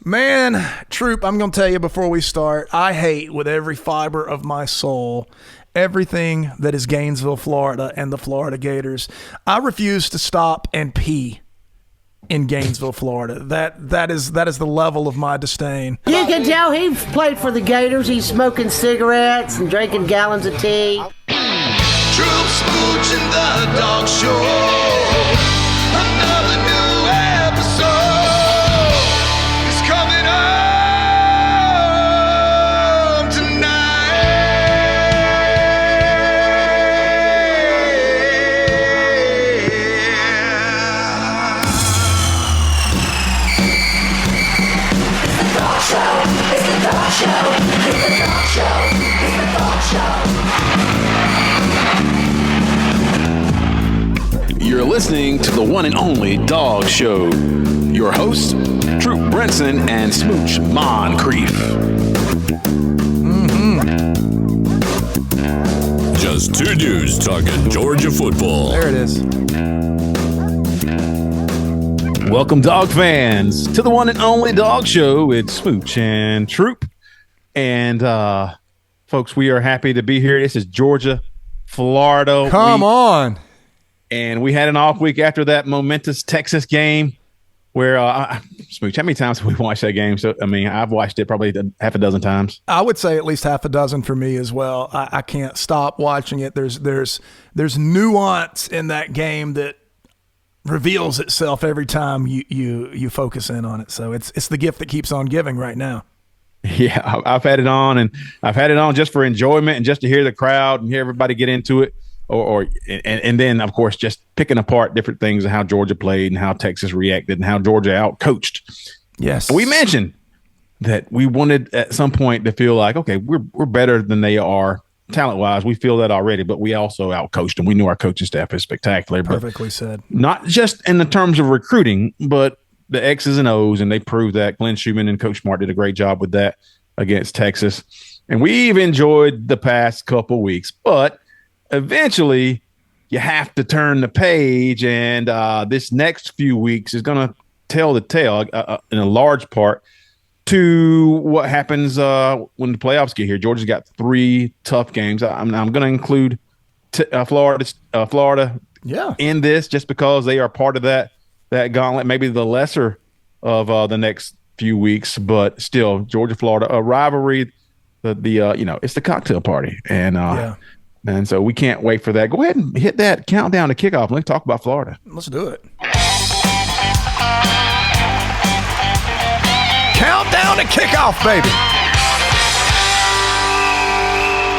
Man, Troup, I'm going to tell you before we start, I hate with every fiber of my soul everything that is Gainesville, Florida and the Florida Gators. I refuse to stop and pee in Gainesville, Florida. That is the level of my disdain. You can tell he played for the Gators. He's smoking cigarettes and drinking gallons of tea. Troup, Smooch, and the Dawgs Show. Another new episode is coming up tonight. It's the Dawgs Show. It's the Dawgs Show. It's the Dawgs Show. It's the Dawgs Show. You're listening to the one and only Dawgs Show. Your hosts, Troup Brinson and Smooch Moncrief. Just two dudes talking Georgia football. There it is. Welcome, dog fans, to the one and only Dawgs Show. It's Smooch and Troup. And, folks, we are happy to be here. This is Georgia, Florida. Come on. And we had an off week after that momentous Texas game where, Smooch, how many times have we watched that game? So, I mean, I've watched it probably half a dozen times. I would say at least half a dozen for me as well. I can't stop watching it. There's nuance in that game that reveals itself every time you focus in on it. So it's the gift that keeps on giving right now. Yeah, I've had it on, and I've had it on just for enjoyment and just to hear the crowd and hear everybody get into it. And then, of course, just picking apart different things and how Georgia played and how Texas reacted and how Georgia outcoached. Yes. We mentioned that we wanted at some point to feel like, okay, we're better than they are talent-wise. We feel that already, but we also outcoached them. We knew our coaching staff is spectacular. Perfectly said. Not just in the terms of recruiting, but the X's and O's, and they proved that. Glenn Schumann and Coach Smart did a great job with that against Texas. And we've enjoyed the past couple weeks, but eventually you have to turn the page, and this next few weeks is going to tell the tale in a large part to what happens when the playoffs get here. Georgia's got 3 tough games. I'm going to include Florida in this just because they are part of that gauntlet, maybe the lesser of the next few weeks, but still Georgia, Florida, a rivalry, it's the cocktail party. And And so we can't wait for that. Go ahead and hit that countdown to kickoff. Let's talk about Florida. Let's do it. Countdown to kickoff, baby.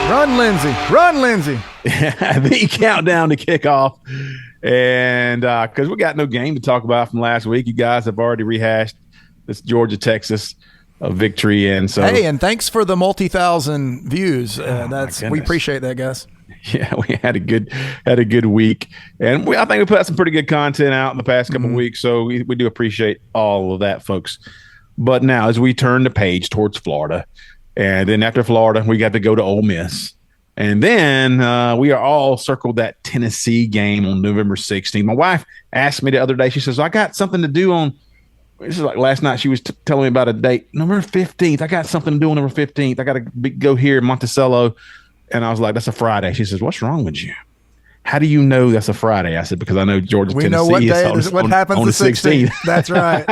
Run, Lindsay. Run, Lindsay. The countdown to kickoff. And because we got no game to talk about from last week, you guys have already rehashed this Georgia-Texas victory. And so, hey, and thanks for the multi-thousand views. We appreciate that, guys. Yeah, we had a good week, and I think we put out some pretty good content out in the past couple of weeks. So we do appreciate all of that, folks. But now, as we turn the page towards Florida, and then after Florida, we got to go to Ole Miss, and then we are all circled that Tennessee game on November 16th. My wife asked me the other day. She says, "I got something to do on." This is like last night. She was telling me about a date, November 15th. I got something to do on November 15th. I got to go here in Monticello. And I was like, that's a Friday. She says, what's wrong with you? How do you know that's a Friday? I said, because I know Georgia, Tennessee know what day what happens on the 16th. That's right.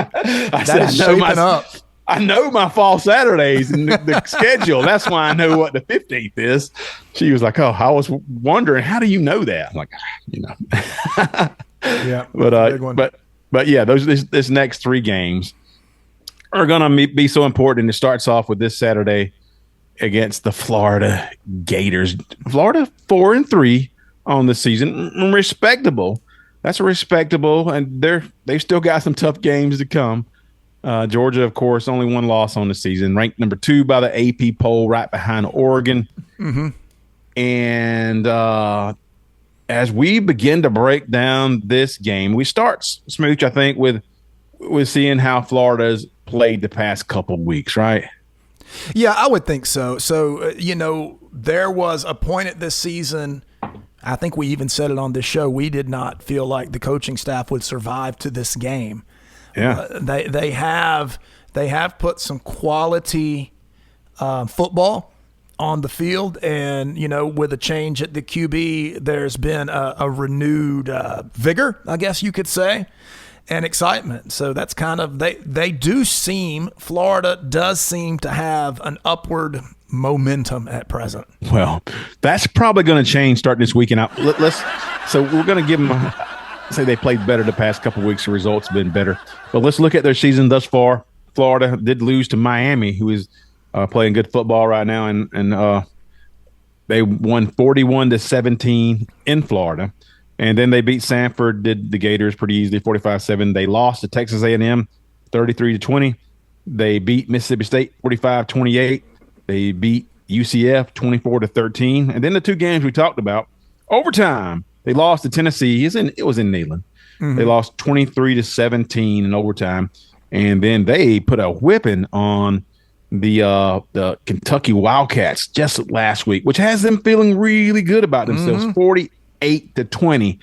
I know my fall Saturdays and the schedule. That's why I know what the 15th is. She was like, oh, I was wondering, how do you know that? I'm like, Yeah. But yeah, this next 3 games are going to be so important. It starts off with this Saturday against the Florida Gators. Florida 4-3 on the season, respectable. That's respectable, and they've still got some tough games to come. Georgia, of course, only 1 loss on the season, ranked number 2 by the AP poll, right behind Oregon. Mm-hmm. And as we begin to break down this game, we start, Smooch, I think, with seeing how Florida's played the past couple weeks, right? Yeah, I would think so. So, there was a point at this season, I think we even said it on this show, we did not feel like the coaching staff would survive to this game. Yeah. They have They have put some quality football on the field, and with a change at the QB, there's been a renewed vigor, I guess you could say, and excitement. So that's kind of Florida does seem to have an upward momentum at present. Well, that's probably going to change starting this weekend. So we're going to give them say they played better the past couple of weeks. The results have been better, but let's look at their season thus far. Florida did lose to Miami, who is playing good football right now, and they won 41-17 in Florida, and then they beat Samford, did the Gators pretty easily, 45-7. They lost to Texas A&M, 33-20. They beat Mississippi State, 45-28. They beat UCF, 24-13, and then the two games we talked about, overtime. They lost to Tennessee. It was in Neyland. Mm-hmm. They lost 23-17 in overtime, and then they put a whipping on the Kentucky Wildcats just last week, which has them feeling really good about themselves, 48-20.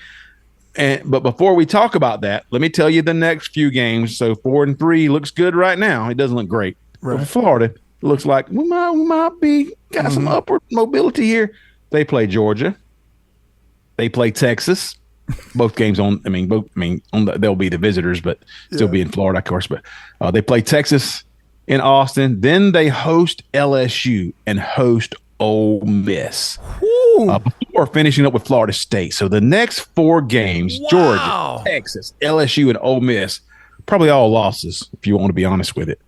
But before we talk about that, let me tell you the next few games. So 4-3 looks good right now. It doesn't look great. Right. But Florida, it looks like we might be got some upward mobility here. They play Georgia. They play Texas. Both games they'll be the visitors, but still be in Florida, of course. But they play Texas in Austin. Then they host LSU and host Ole Miss before finishing up with Florida State. So the next four games, Georgia, Texas, LSU, and Ole Miss, probably all losses, if you want to be honest with it.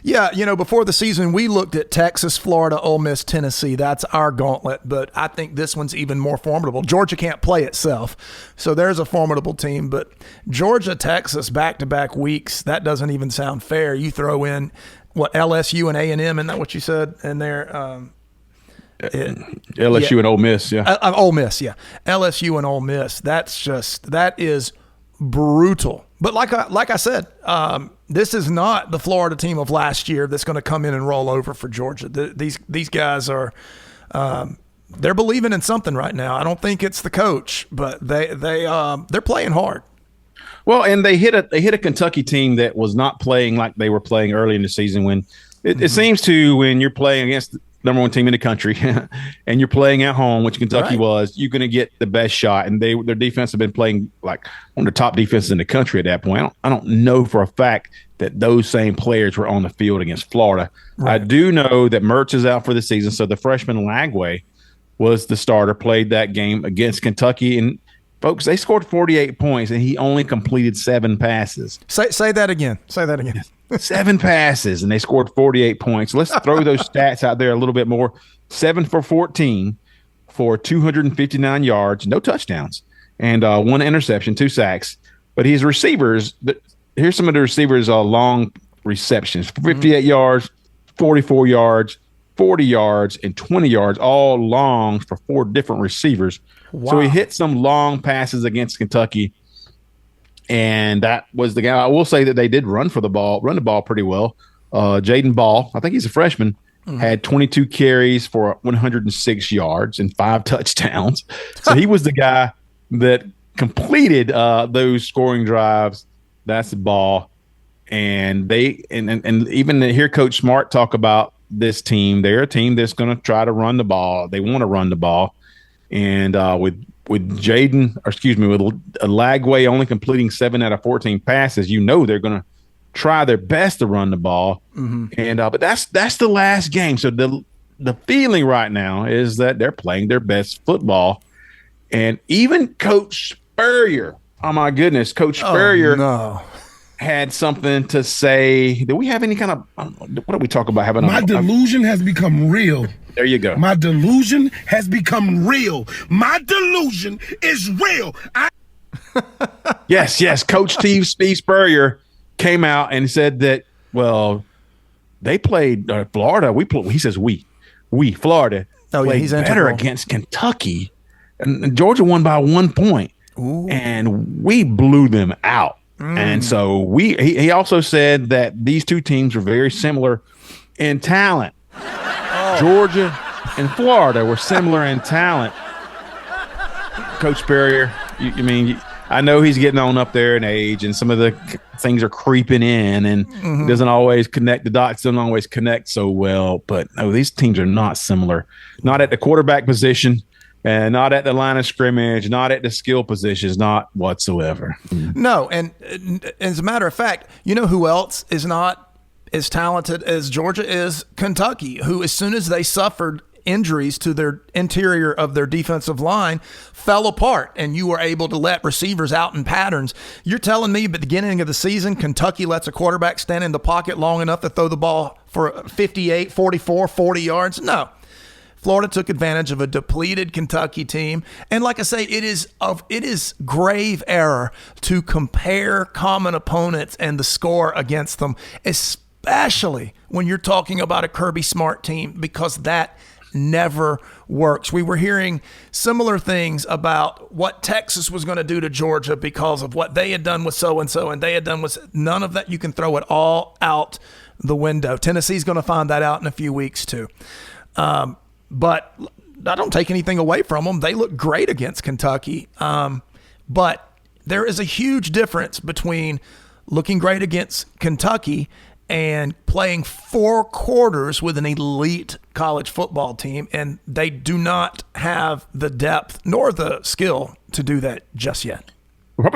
Yeah, before the season, we looked at Texas, Florida, Ole Miss, Tennessee. That's our gauntlet, but I think this one's even more formidable. Georgia can't play itself, so there's a formidable team. But Georgia, Texas, back-to-back weeks, that doesn't even sound fair. You throw in, LSU and A&M, isn't that what you said? And they're LSU and Ole Miss, yeah. Ole Miss, yeah. LSU and Ole Miss, that is brutal. But like I said, this is not the Florida team of last year that's going to come in and roll over for Georgia. These guys are they're believing in something right now. I don't think it's the coach, but they're playing hard. Well, and they hit a Kentucky team that was not playing like they were playing early in the season. When it seems to, when you're playing against the number one team in the country and you're playing at home, which Kentucky was, you're going to get the best shot. And their defense have been playing like one of the top defenses in the country at that point. I don't know for a fact that those same players were on the field against Florida. Right. I do know that Mertz is out for the season, so the freshman Lagway was the starter, played that game against Kentucky. And, folks, they scored 48 points, and he only completed 7 passes. Say that again. 7 passes, and they scored 48 points. Let's throw those stats out there a little bit more. 7 for 14 for 259 yards, no touchdowns, and 1 interception, 2 sacks. But his receivers, here's some of the receivers' long receptions: 58 yards, 44 yards, 40 yards, and 20 yards, all long for 4 different receivers. Wow. So he hit some long passes against Kentucky. And that was the guy. I will say that they did run the ball pretty well. Jaden Ball, I think he's a freshman, had 22 carries for 106 yards and 5 touchdowns. So he was the guy that completed those scoring drives. That's the Ball. And and even to hear Coach Smart talk about this team, they're a team that's going to try to run the ball. They want to run the ball. And with Lagway only completing 7 out of 14 passes, they're going to try their best to run the ball. Mm-hmm. And but that's the last game. So the feeling right now is that they're playing their best football. And even Coach Spurrier, oh my goodness, Coach Spurrier had something to say. Do we have any kind of what do we talk about having? My delusion has become real. There you go. My delusion has become real. My delusion is real. Yes. Coach Steve Spurrier came out and said that, they played Florida. He says Florida played better against Kentucky. And Georgia won by 1 point. Ooh. And we blew them out. And so he also said that these two teams were very similar in talent. Georgia and Florida were similar in talent. Coach Spurrier, I know he's getting on up there in age, and some of the things are creeping in, and doesn't always connect. The dots don't always connect so well. But no, these teams are not similar. Not at the quarterback position, and not at the line of scrimmage, not at the skill positions, not whatsoever. No, and as a matter of fact, you know who else is not as talented as Georgia is? Kentucky, who as soon as they suffered injuries to their interior of their defensive line fell apart, and you were able to let receivers out in patterns. You're telling me at the beginning of the season, Kentucky lets a quarterback stand in the pocket long enough to throw the ball for 58, 44, 40 yards? No. Florida took advantage of a depleted Kentucky team. And like I say, it is grave error to compare common opponents and the score against them, especially when you're talking about a Kirby Smart team, because that never works. We were hearing similar things about what Texas was going to do to Georgia because of what they had done with so-and-so, and they had done with none of that. You can throw it all out the window. Tennessee's going to find that out in a few weeks too. But I don't take anything away from them. They look great against Kentucky. But there is a huge difference between looking great against Kentucky and playing 4 quarters with an elite college football team, and they do not have the depth nor the skill to do that just yet.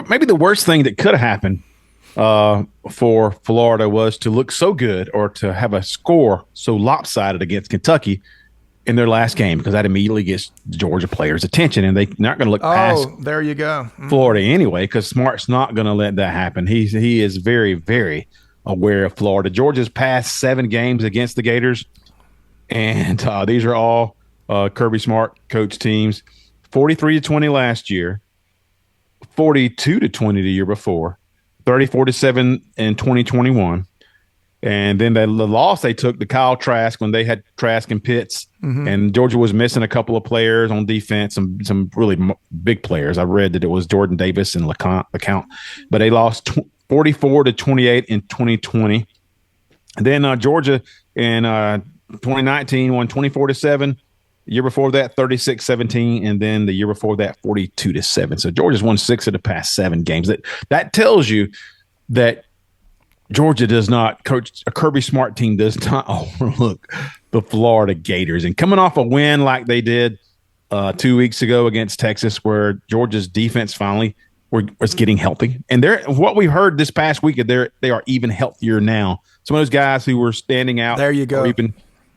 Maybe the worst thing that could have happened for Florida was to look so good or to have a score so lopsided against Kentucky in their last game, because that immediately gets Georgia players' attention, and they're not going to look past there you go. Florida anyway, because Smart's not going to let that happen. He is very, very aware of Florida. Georgia's past 7 games against the Gators, and these are all Kirby Smart coach teams. 43-20 last year, 42-20 the year before, 34-7 in 2021. And then the loss they took to Kyle Trask when they had Trask and Pitts, and Georgia was missing a couple of players on defense, some really big players. I read that it was Jordan Davis and LeCount, but they lost 44-28 in 2020. And then Georgia in 2019 won 24-7. The year before that, 36-17, and then the year before that, 42-7. So Georgia's won 6 of the past 7 games. That tells you that Georgia does not, coach a Kirby Smart team does not overlook the Florida Gators. And coming off a win like they did 2 weeks ago against Texas, where Georgia's defense finally was getting healthy. And what we heard this past week, they are even healthier now. Some of those guys who were standing out. There you go.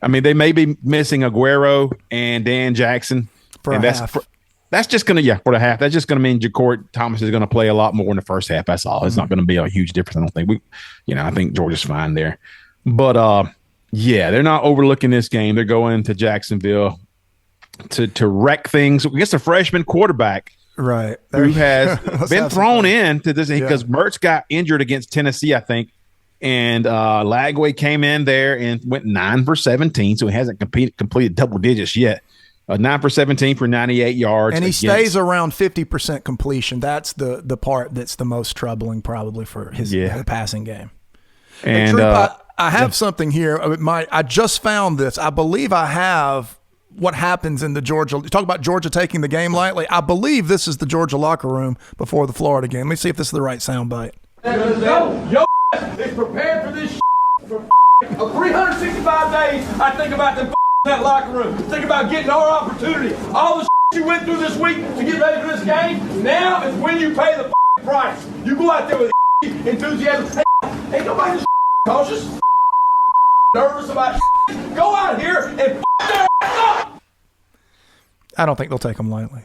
They may be missing Aguero and Dan Jackson. For a half. That's just going to, for the half. That's just going to mean Ja'Cory Thomas is going to play a lot more in the first half. That's all. It's not going to be a huge difference. I don't think I think Georgia's fine there. But they're not overlooking this game. They're going to Jacksonville to wreck things against a freshman quarterback, right? Who has been thrown into this because Mertz got injured against Tennessee, I think, and Lagway came in there and went 9 for 17, so he hasn't completed double digits yet. 9 for 17 for 98 yards. And he stays around 50% completion. That's the part that's the most troubling probably for his passing game. And Troop, I have something here. I just found this. I believe I have what happens in the Georgia. You talk about Georgia taking the game lightly. I believe this is the Georgia locker room before the Florida game. Let me see if this is the right soundbite. Yo, is prepared for this for 365 days. I think about them that locker room. Think about getting our opportunity. All the you went through this week to get ready for this game. Now is when you pay the price. You go out there with enthusiasm. Hey, ain't nobody cautious, nervous about Go out here and their ass up. I don't think they'll take them lightly.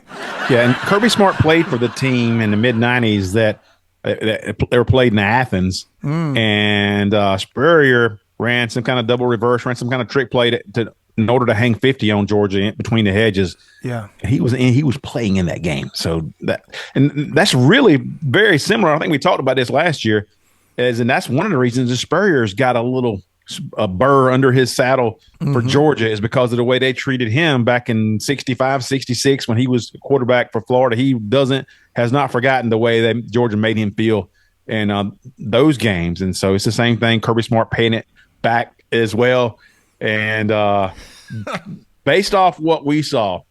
Yeah, and Kirby Smart played for the team in the mid-'90s that they were played in Athens, and Spurrier ran some kind of double reverse, ran some kind of trick play in order to hang 50 on Georgia in between the hedges. Yeah, and he was playing in that game. So that's really very similar. I think we talked about this last year, and that's one of the reasons the Spurrier's got a burr under his saddle for Georgia is because of the way they treated him back in 65, 66 when he was quarterback for Florida. He has not forgotten the way that Georgia made him feel in those games. And so it's the same thing. Kirby Smart paying it back as well. And based off what we saw,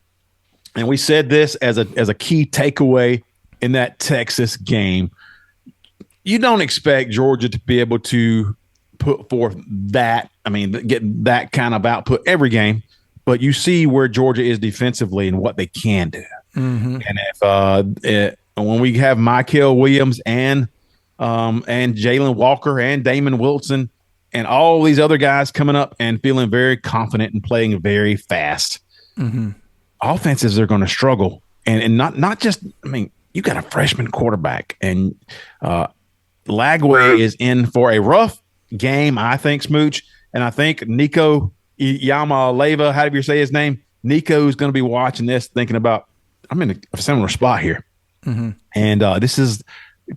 and we said this as a key takeaway in that Texas game, you don't expect Georgia to be able to put forth that. I mean, get that kind of output every game, but you see where Georgia is defensively and what they can do. And if when we have Michael Williams and Jalen Walker and Damon Wilson and all these other guys coming up and feeling very confident and playing very fast, offenses are going to struggle. And not just, I mean, you got a freshman quarterback, and Lagway is in for a rough game, I think, Smooch. And I think Nico Yamaleva, however you say his name, Nico is going to be watching this thinking about, I'm in a similar spot here. And this is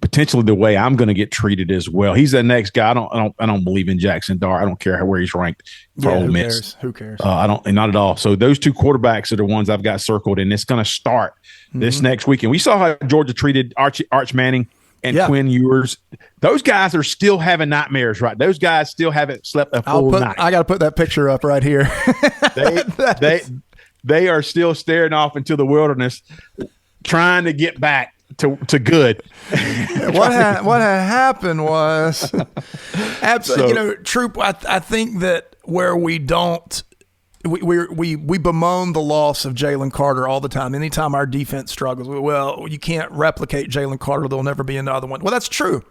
potentially the way I'm going to get treated as well. He's the next guy. I don't believe in Jackson Dart. I don't care where he's ranked for Ole Miss. Who cares? I don't, not at all. So those two quarterbacks are the ones I've got circled, and it's going to start this next weekend. We saw how Georgia treated Arch Manning and Quinn Ewers. Those guys are still having nightmares, right? Those guys still haven't slept a full night. I got to put that picture up right here. They are still staring off into the wilderness, trying to get back to good. What had happened was absolutely, Troop. I think that where we don't. We bemoan the loss of Jalen Carter all the time. Anytime our defense struggles, you can't replicate Jalen Carter. There'll never be another one. Well, that's true.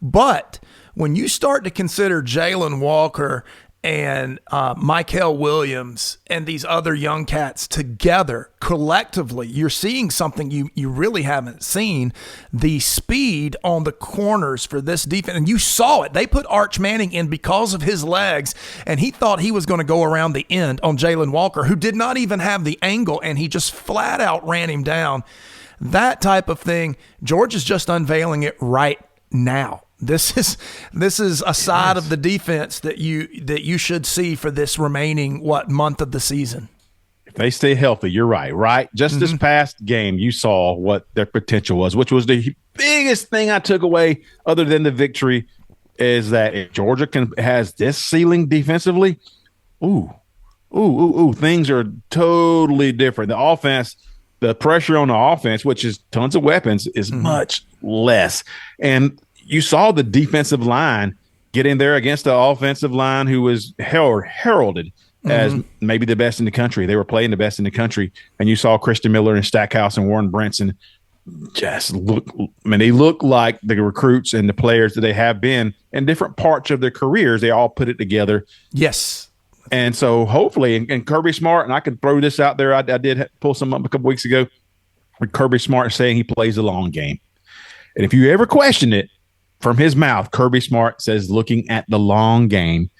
But when you start to consider Jalen Walker and Michael Williams and these other young cats together collectively, you're seeing something you really haven't seen. The speed on the corners for this defense, and you saw it. They put Arch Manning in because of his legs, and he thought he was going to go around the end on Jalen Walker, who did not even have the angle, and he just flat out ran him down. That type of thing, Georgia's just unveiling it right now. This is a side of the defense that you should see for this remaining month of the season. If they stay healthy, you're right. Just this past game, you saw what their potential was, which was the biggest thing I took away, other than the victory, is that if Georgia has this ceiling defensively, things are totally different. The offense, the pressure on the offense, which is tons of weapons, is much less. And you saw the defensive line get in there against the offensive line who was heralded as maybe the best in the country. They were playing the best in the country. And you saw Christian Miller and Stackhouse and Warren Brinson just they look like the recruits and the players that they have been in different parts of their careers. They all put it together. Yes. And so hopefully, and Kirby Smart, and I can throw this out there. I did pull some up a couple weeks ago with Kirby Smart saying he plays the long game. And if you ever question it, from his mouth, Kirby Smart says, looking at the long game,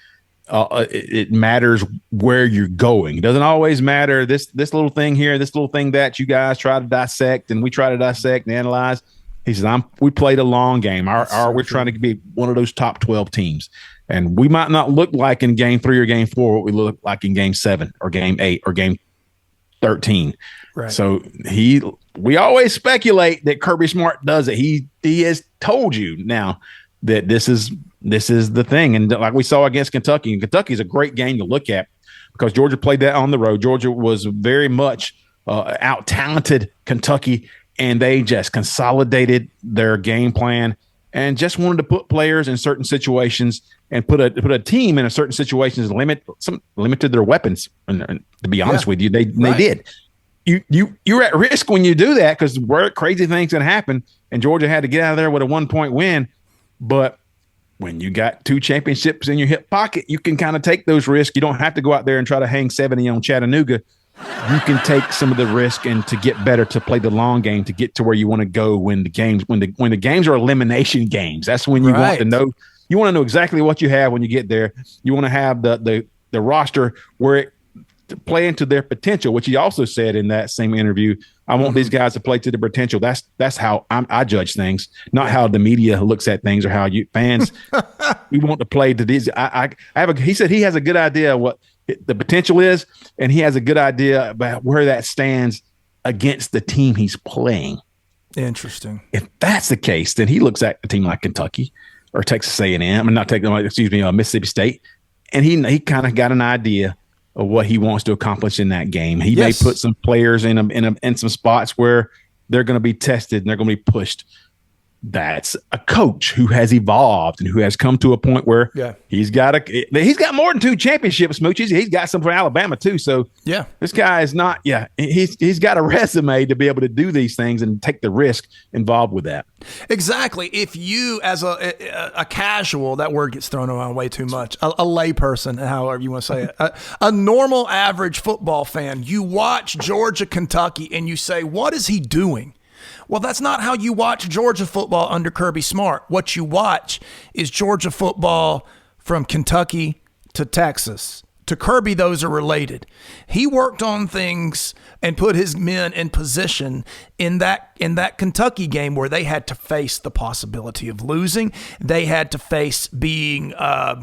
it matters where you're going. It doesn't always matter this little thing here, this little thing that you guys try to dissect, and we try to dissect and analyze. He says, we play the long game. We're trying to be one of those top 12 teams. And we might not look like in game 3 or game 4 what we look like in game 7 or game 8 or game 13. Right. So we always speculate that Kirby Smart does it. He has told you now that this is the thing. And like we saw against Kentucky, and Kentucky's a great game to look at because Georgia played that on the road. Georgia was very much out-talented Kentucky, and they just consolidated their game plan and just wanted to put players in certain situations and put a team in a certain situations, limited their weapons. And to be honest with you, they did. You're at risk when you do that because crazy things can happen. And Georgia had to get out of there with a 1-point win. But when you got 2 championships in your hip pocket, you can kind of take those risks. You don't have to go out there and try to hang 70 on Chattanooga. You can take some of the risk and to get better, to play the long game, to get to where you want to go when the games are elimination games. That's when you want to know. You want to know exactly what you have when you get there. You want to have the roster where it to play into their potential, which he also said in that same interview. I want these guys to play to their potential. That's how I judge things, not how the media looks at things or how you fans. We want to play to these. He said he has a good idea of what the potential is, and he has a good idea about where that stands against the team he's playing. Interesting. If that's the case, then he looks at a team like Kentucky or Texas A&M, Mississippi State, and he kind of got an idea of what he wants to accomplish in that game. He may put some players in some spots where they're going to be tested and they're going to be pushed. That's a coach who has evolved and who has come to a point where he's got more than 2 championships, Smoochies. He's got some from Alabama too. So this guy is not, he's got a resume to be able to do these things and take the risk involved with that. Exactly. If you, as a casual, that word gets thrown around way too much, a lay person, however you want to say it, a normal average football fan, you watch Georgia, Kentucky, and you say, what is he doing? Well, that's not how you watch Georgia football under Kirby Smart. What you watch is Georgia football from Kentucky to Texas. To Kirby, those are related. He worked on things and put his men in position in that Kentucky game where they had to face the possibility of losing. They had to face being out-schemed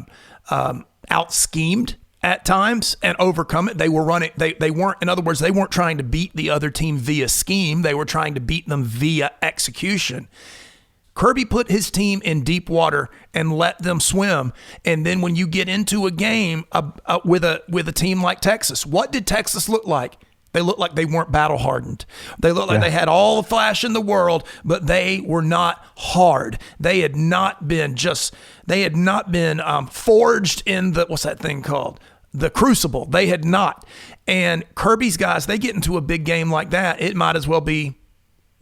at times and overcome it. They were running. They weren't, in other words, they weren't trying to beat the other team via scheme. They were trying to beat them via execution. Kirby put his team in deep water and let them swim. And then when you get into a game with a team like Texas, what did Texas look like? They looked like they weren't battle hardened. They looked like they had all the flash in the world, but they were not hard. They had not been forged in the, what's that thing called? The crucible. They had not. And Kirby's guys, they get into a big game like that, it might as well be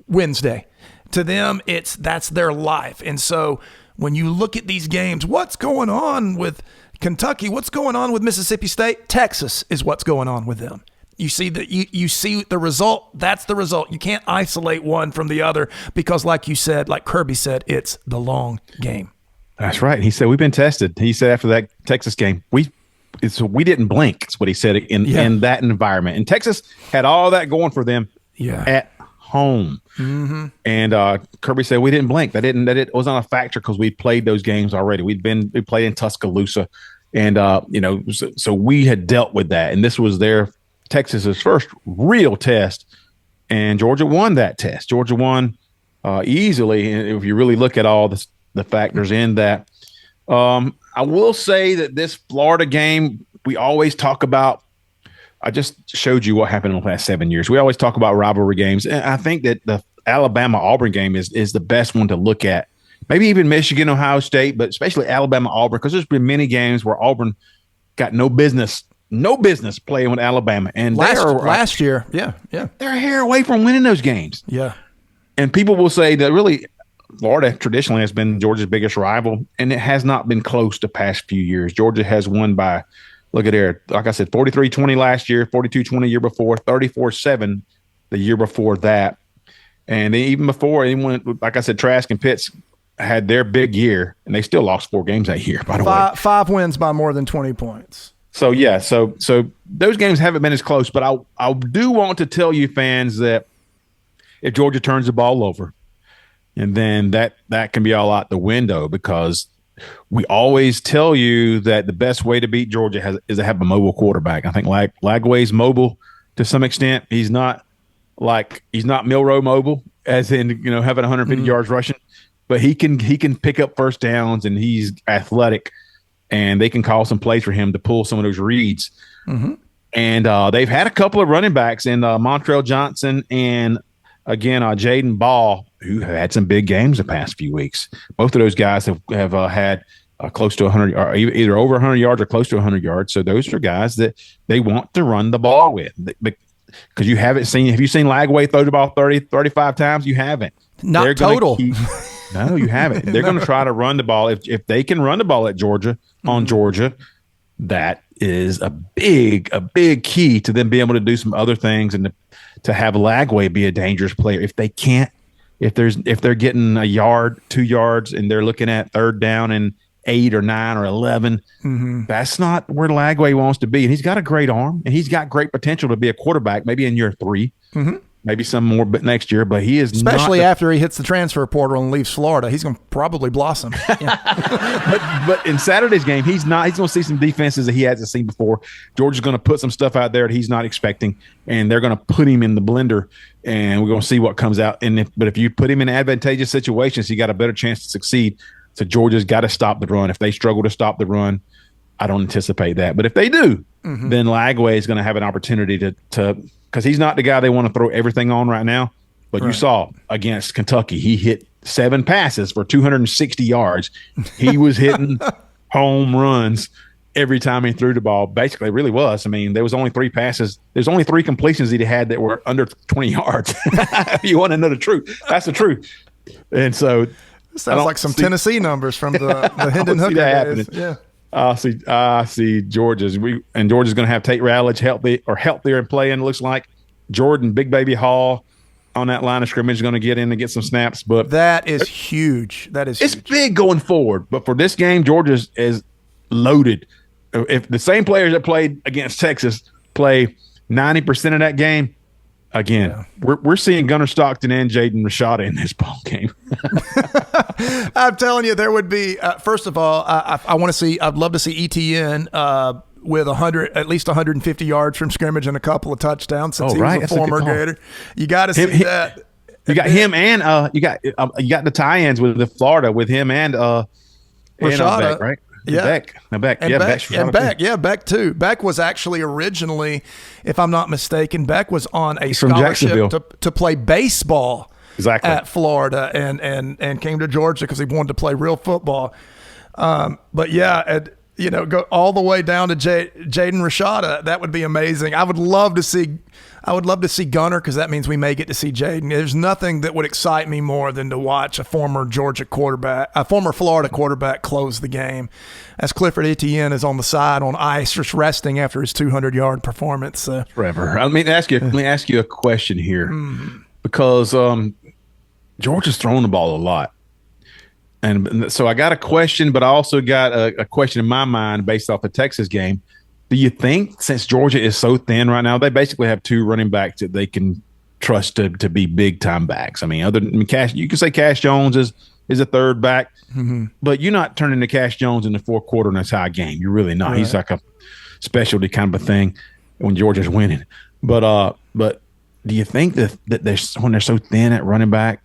Wednesday. To them, that's their life. And so when you look at these games, what's going on with Kentucky? What's going on with Mississippi State? Texas is what's going on with them. You see you see the result. That's the result. You can't isolate one from the other because, like you said, like Kirby said, it's the long game. That's right. He said we've been tested. He said after that Texas game, we didn't blink. That's what he said in that environment. And Texas had all that going for them at home. Mm-hmm. And Kirby said we didn't blink. That it was not a factor because we played those games already. We played in Tuscaloosa, and so we had dealt with that. And this was Texas's first real test, and Georgia won that test. Georgia won easily, and if you really look at all the factors in that. I will say that this Florida game, we always talk about. I just showed you what happened in the last 7 years. We always talk about rivalry games, and I think that the Alabama-Auburn game is the best one to look at. Maybe even Michigan, Ohio State, but especially Alabama-Auburn, because there's been many games where Auburn got no business playing with Alabama. And last year, they're a hair away from winning those games. Yeah. And people will say that really Florida traditionally has been Georgia's biggest rival, and it has not been close the past few years. Georgia has won by, look at there, like I said, 43-20 last year, 42-20 the year before, 34-7 the year before that. And then even before, anyone, like I said, Trask and Pitts had their big year, and they still lost 4 games that year, by the way. 5 wins by more than 20 points. So, yeah, so those games haven't been as close, but I do want to tell you fans that if Georgia turns the ball over, and then that can be all out the window, because we always tell you that the best way to beat Georgia is to have a mobile quarterback. I think Lagway's mobile to some extent. He's not Milroe mobile, as in having 150 yards rushing, but he can pick up first downs, and he's athletic, and they can call some plays for him to pull some of those reads. Mm-hmm. And they've had a couple of running backs in Montrell Johnson and again Jaden Ball, who have had some big games the past few weeks. Both of those guys have had close to 100, or either over 100 yards or close to 100 yards. So those are guys that they want to run the ball with. Because you haven't seen – have you seen Lagway throw the ball 30, 35 times? You haven't. Not total. No, you haven't. They're going to try to run the ball. If they can run the ball at Georgia, on Georgia, that is a big key to them being able to do some other things and to have Lagway be a dangerous player. If they can't, if they're getting a yard, 2 yards, and they're looking at third down and 8 or 9 or 11, that's not where Lagway wants to be. And he's got a great arm, and he's got great potential to be a quarterback, maybe in year 3, maybe some more but next year. But he is especially after he hits the transfer portal and leaves Florida, he's going to probably blossom. Yeah. but in Saturday's game, he's going to see some defenses that he hasn't seen before. Georgia's going to put some stuff out there that he's not expecting, and they're going to put him in the blender, and we're going to see what comes out. But if you put him in advantageous situations, you got a better chance to succeed. So Georgia's got to stop the run. If they struggle to stop the run, I don't anticipate that. But if they do, then Lagway is going to have an opportunity to because he's not the guy they want to throw everything on right now. But you saw against Kentucky, he hit 7 passes for 260 yards. He was hitting home runs every time he threw the ball. Basically, it really was. I mean, there was only 3 passes. There's only 3 completions that he had that were under 20 yards. You want to know the truth? That's the truth. And so, sounds like some Tennessee numbers from the Hendon Hooker days. Yeah. I see Georgia's. Georgia's going to have Tate Ratledge healthier and playing. Looks like Jordan, Big Baby Hall on that line of scrimmage is going to get in and get some snaps. But that is huge. It's big going forward. But for this game, Georgia is loaded. If the same players that played against Texas play 90% of that game, again, we're seeing Gunnar Stockton and Jaden Rashada in this ball game. I'm telling you, there would be. First of all, I want to see. I'd love to see ETN with at least 150 yards from scrimmage and a couple of touchdowns. Since he was a former Gator, you got to see that. You got him and you got the tie-ins with the Florida with him and Rashada, Beck, right? Beck. Beck too. Beck was actually originally, if I'm not mistaken, Beck was on a scholarship to play baseball at Florida and came to Georgia because he wanted to play real football. But yeah, go all the way down to Jaden Rashada. That would be amazing. I would love to see Gunnar because that means we may get to see Jaden. There's nothing that would excite me more than to watch a former Florida quarterback close the game, as Clifford Etienne is on the side on ice just resting after his 200-yard performance. Forever. Let me ask you a question here, because Georgia's throwing the ball a lot. And so I got a question, but I also got a question in my mind based off the Texas game. Do you think, since Georgia is so thin right now, they basically have 2 running backs that they can trust to be big-time backs? I mean, you can say Cash Jones is a third back, but you're not turning to Cash Jones in the fourth quarter in a tie game. You're really not. Right. He's like a specialty kind of a thing when Georgia's winning. But do you think that when they're so thin at running back,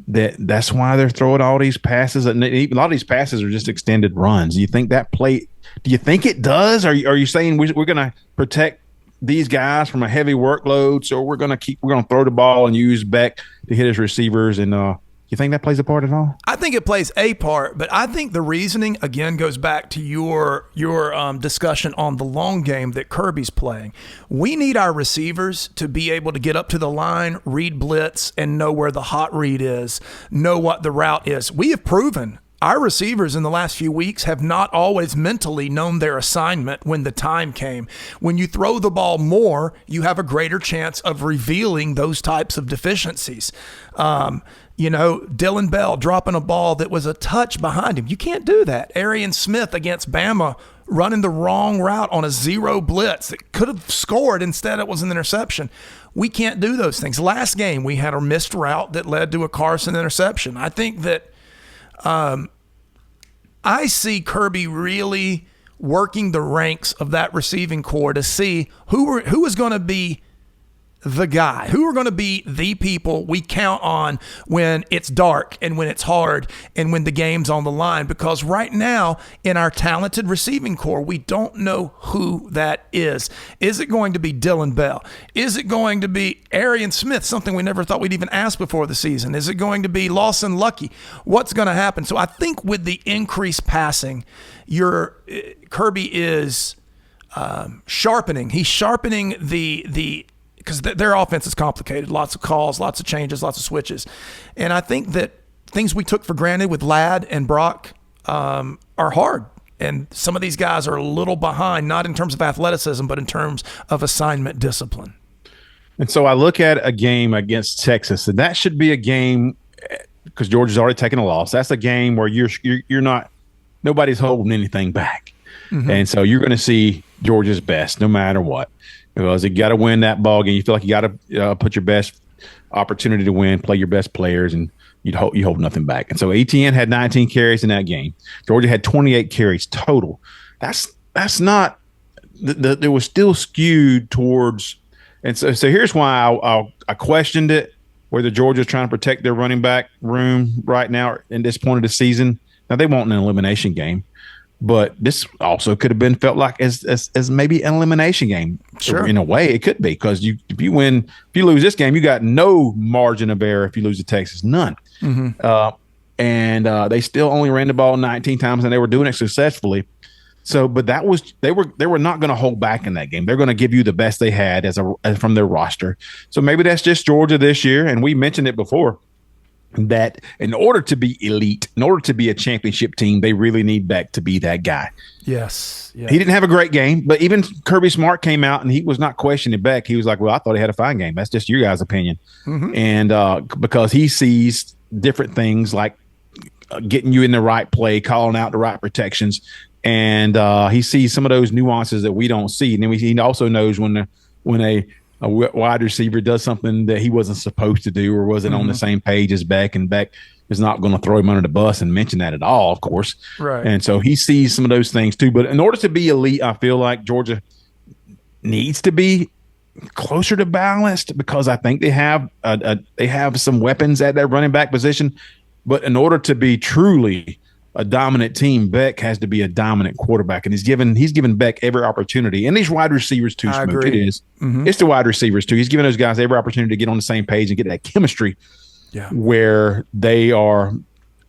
that's why they're throwing all these passes? And a lot of these passes are just extended runs. Do you think that play? Do you think it does? Are you saying we're going to protect these guys from a heavy workload, so we're going to throw the ball and use Beck to hit his receivers? And you think that plays a part at all? I think it plays a part, but I think the reasoning again goes back to your discussion on the long game that Kirby's playing. We need our receivers to be able to get up to the line, read blitz, and know where the hot read is, know what the route is. We have proven our receivers in the last few weeks have not always mentally known their assignment when the time came. When you throw the ball more, you have a greater chance of revealing those types of deficiencies. Dylan Bell dropping a ball that was a touch behind him. You can't do that. Arian Smith against Bama running the wrong route on a 0 blitz that could have scored. Instead, it was an interception. We can't do those things. Last game, we had a missed route that led to a Carson interception. I think that I see Kirby really working the ranks of that receiving core to see who is going to be the guy, who are going to be the people we count on when it's dark and when it's hard and when the game's on the line. Because right now in our talented receiving core, we don't know who that is. Is it going to be Dylan Bell? Is it going to be Arian Smith, something we never thought we'd even ask before the season? Is it going to be Lawson Lucky? What's going to happen? So I think with the increased passing, Kirby is sharpening. He's sharpening because their offense is complicated. Lots of calls, lots of changes, lots of switches. And I think that things we took for granted with Ladd and Brock are hard. And some of these guys are a little behind, not in terms of athleticism, but in terms of assignment discipline. And so I look at a game against Texas, and that should be a game, because Georgia's already taken a loss. That's a game where you're not – nobody's holding anything back. Mm-hmm. And so you're going to see Georgia's best no matter what. Because you got to win that ball game. You feel like you got to put your best opportunity to win, play your best players, and you hold nothing back. And so ETN had 19 carries in that game. Georgia had 28 carries total. That's not it was still skewed towards. And so here's why I questioned it, whether Georgia's trying to protect their running back room right now in this point of the season. Now they want an elimination game, But this also could have been felt like as maybe an elimination game. Sure. In a way, it could be, because if you lose this game, you got no margin of error. If you lose to Texas, none. And they still only ran the ball 19 times, and they were doing it successfully. So, but they were not going to hold back in that game. They're going to give you the best they had from their roster. So maybe that's just Georgia this year. And we mentioned it before, that in order to be elite, in order to be a championship team, they really need Beck to be that guy. Yes. Yeah. He didn't have a great game, but even Kirby Smart came out and he was not questioning Beck. He was like, well, I thought he had a fine game. That's just your guys' opinion. And because he sees different things like getting you in the right play, calling out the right protections. And he sees some of those nuances that we don't see. And then he also knows when a wide receiver does something that he wasn't supposed to do or wasn't on the same page as Beck, and Beck is not going to throw him under the bus and mention that at all, of course. Right. And so he sees some of those things too. But in order to be elite, I feel like Georgia needs to be closer to balanced, because I think they have some weapons at that running back position. But in order to be truly a dominant team, Beck has to be a dominant quarterback, and he's given Beck every opportunity. And these wide receivers too, Smooch. It is. It's the wide receivers too. He's giving those guys every opportunity to get on the same page and get that chemistry. Yeah. Where they are,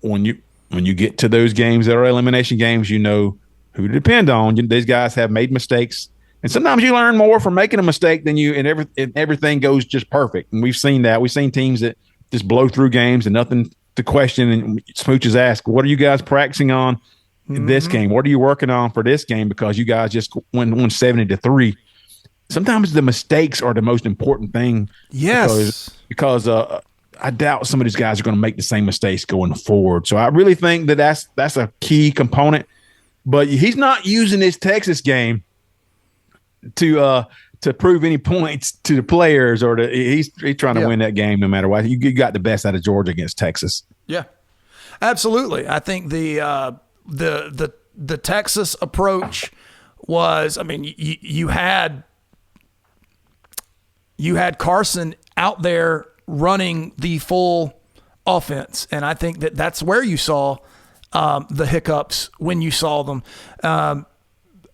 when you get to those games that are elimination games, you know who to depend on. These guys have made mistakes, and sometimes you learn more from making a mistake than everything goes just perfect. And we've seen that. We've seen teams that just blow through games and nothing to question. And Smooch is asked, what are you guys practicing on in this game? What are you working on for this game? Because you guys just won 70-3. Sometimes the mistakes are the most important thing. Yes. Because I doubt some of these guys are going to make the same mistakes going forward. So I really think that's a key component. But he's not using this Texas game to prove any points to the players, or he's trying to win that game no matter what. You got the best out of Georgia against Texas. Yeah, absolutely. I think the Texas approach was, I mean, you had Carson out there running the full offense, and I think that's where you saw the hiccups when you saw them.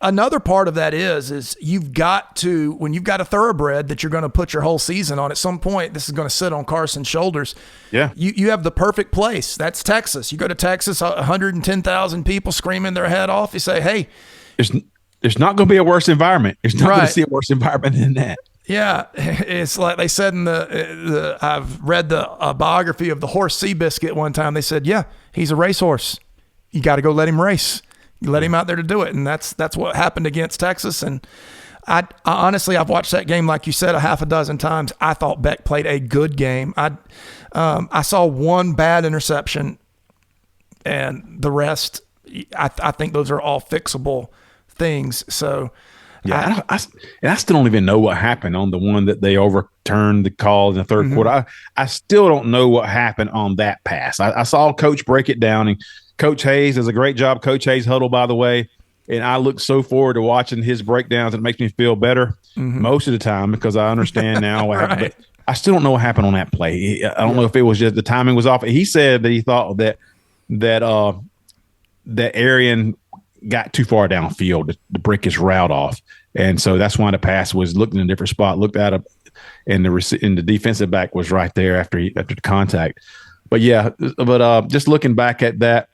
Another part of that is you've got to, when you've got a thoroughbred that you're going to put your whole season on, at some point this is going to sit on Carson's shoulders. Yeah. You have the perfect place. That's Texas. You go to Texas, 110,000 people screaming their head off. You say, hey. There's not going to be a worse environment. There's not going to see a worse environment than that. Yeah. It's like they said in I've read the biography of the horse Seabiscuit one time. They said, yeah, he's a racehorse. You got to go let him race. You let him out there to do it, and that's what happened against Texas. And I honestly, I've watched that game, like you said, a half a dozen times. I thought Beck played a good game. I saw one bad interception, and the rest, I think those are all fixable things. So, yeah, I still don't even know what happened on the one that they overturned the call in the third quarter. I still don't know what happened on that pass. I saw Coach break it down, and Coach Hayes does a great job. Coach Hayes huddle, by the way, and I look so forward to watching his breakdowns. It makes me feel better most of the time, because I understand now what happened. But I still don't know what happened on that play. I don't know if it was just the timing was off. He said that he thought that Arian got too far downfield to break his route off, and so that's why the pass was looked in a different spot, looked at it, and the defensive back was right there after the contact. But yeah, just looking back at that.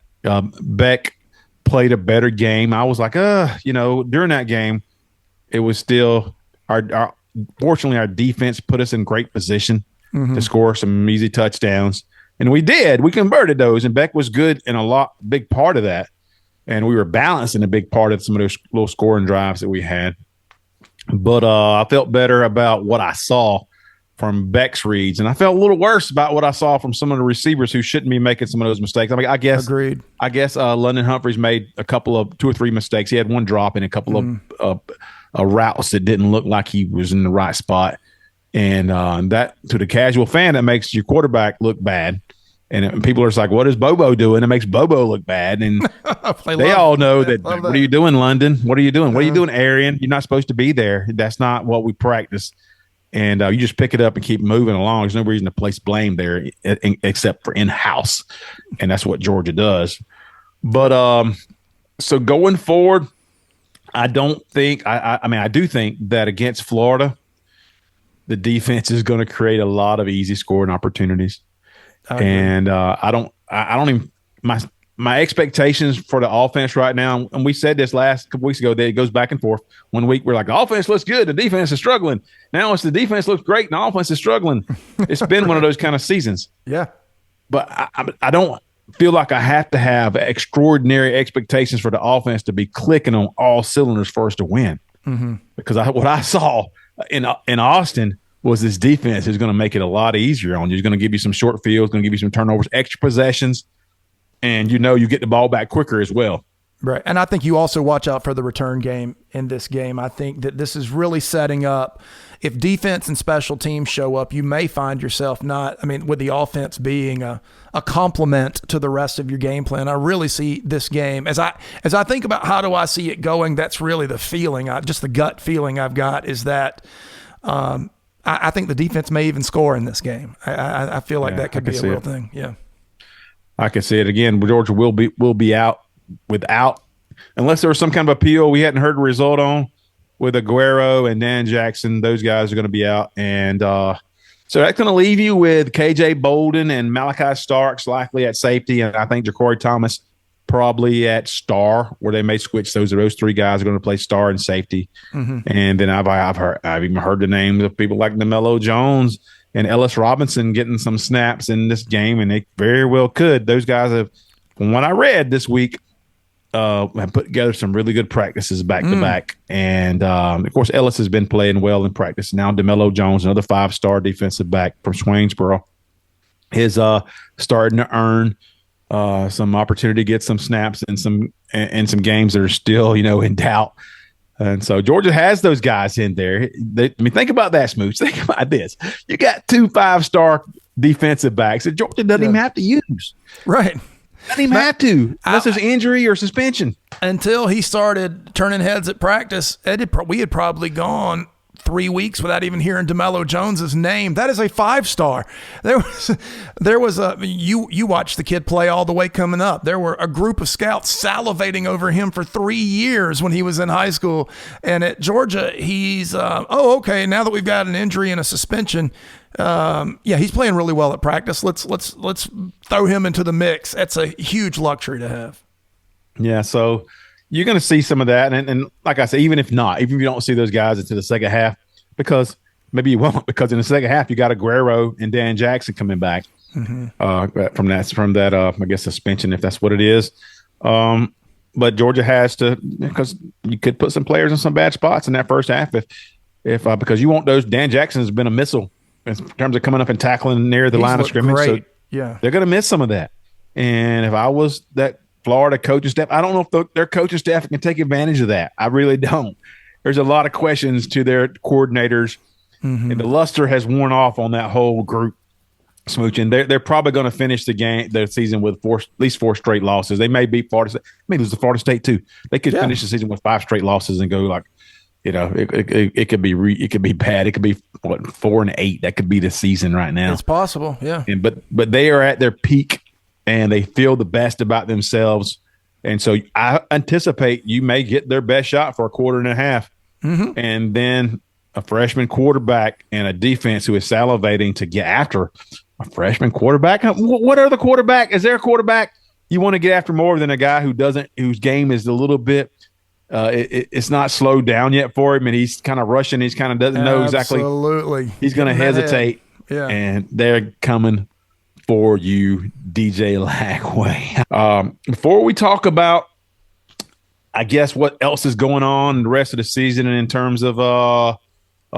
Beck played a better game. I was like, during that game, it was still fortunately our defense put us in great position to score some easy touchdowns. And we did. We converted those, and Beck was good in big part of that. And we were balanced in a big part of some of those little scoring drives that we had. But I felt better about what I saw from Beck's reads, and I felt a little worse about what I saw from some of the receivers who shouldn't be making some of those mistakes. I mean, I guess agreed. I guess London Humphreys made a couple of 2 or 3 mistakes. He had one drop and a couple of routes that didn't look like he was in the right spot, and that, to the casual fan, that makes your quarterback look bad. And people are just like, what is Bobo doing? It makes Bobo look bad. And they all know that. What are you doing, London? What are you doing? What are you doing, Arian? You're not supposed to be there. That's not what we practice. And you just pick it up and keep moving along. There's no reason to place blame there except for in-house. And that's what Georgia does. But So going forward, I don't think I mean I do think that against Florida, the defense is going to create a lot of easy scoring opportunities. And I don't even my expectations for the offense right now, and we said this last couple weeks ago, that it goes back and forth. One week we're like, the offense looks good, the defense is struggling. Now it's the defense looks great, and the offense is struggling. It's been one of those kind of seasons. Yeah. But I don't feel like I have to have extraordinary expectations for the offense to be clicking on all cylinders for us to win. Because what I saw in Austin was this defense is going to make it a lot easier on you. It's going to give you some short fields, going to give you some turnovers, extra possessions, and you get the ball back quicker as well. Right. And I think you also watch out for the return game in this game. I think that this is really setting up. If defense and special teams show up, you may find yourself with the offense being a complement to the rest of your game plan. I really see this game as I think about how do I see it going. That's really the feeling, just the gut feeling I've got is that I think the defense may even score in this game. I feel like that could be a real thing. Yeah. I can see it again. Georgia will be out without, unless there was some kind of appeal we hadn't heard the result on with Aguero and Dan Jackson. Those guys are going to be out, and so that's going to leave you with KJ Bolden and Malachi Starks likely at safety, and I think Ja'Cory Thomas probably at star, where they may switch those three guys are going to play star and safety. And then I've even heard the names of people like NaMelo Jones and Ellis Robinson getting some snaps in this game, and they very well could. Those guys have, from what I read this week, have put together some really good practices back to back. And, of course, Ellis has been playing well in practice. Now DeMelo Jones, another 5-star defensive back from Swainsboro, is starting to earn some opportunity to get some snaps in some games that are still, in doubt. And so Georgia has those guys in there. Think about that, Smooch. Think about this. You got 2 5-star defensive backs that Georgia doesn't even have to use. Right. Doesn't even have to, unless there's injury or suspension. Until he started turning heads at practice, we had probably gone 3 weeks without even hearing DeMelo Jones's name. That is a 5-star. There was you watched the kid play all the way coming up. There were a group of scouts salivating over him for 3 years when he was in high school. And at Georgia, he's okay. Now that we've got an injury and a suspension, he's playing really well at practice. Let's throw him into the mix. That's a huge luxury to have. Yeah, so you're going to see some of that. And like I said, even if you don't see those guys into the second half, because maybe you won't, because in the second half, you got Aguero and Dan Jackson coming back from that, I guess, suspension, if that's what it is. But Georgia has to, because you could put some players in some bad spots in that first half if because you want those. Dan Jackson has been a missile in terms of coming up and tackling near the line of scrimmage. Great. So they're going to miss some of that. And if I was that Florida coaching staff, I don't know if their coaching staff can take advantage of that. I really don't. There's a lot of questions to their coordinators, and the luster has worn off on that whole group, Smooch. And they're probably going to finish the season with at least 4 straight losses. They may beat Florida State. Maybe lose to Florida State too. They could finish the season with 5 straight losses and go like, it could be bad. It could be 4-8. That could be the season right now. It's possible, yeah. But they are at their peak, and they feel the best about themselves. And so I anticipate you may get their best shot for a quarter and a half. And then a freshman quarterback and a defense who is salivating to get after a freshman quarterback. What other quarterback? Is there a quarterback you want to get after more than a guy whose game is a little bit it's not slowed down yet for him, and he's kind of rushing. He's kind of doesn't know exactly. Absolutely. He's going to hesitate. Yeah. And they're coming for you, DJ Lagway. Before we talk about, I guess, what else is going on the rest of the season and in terms of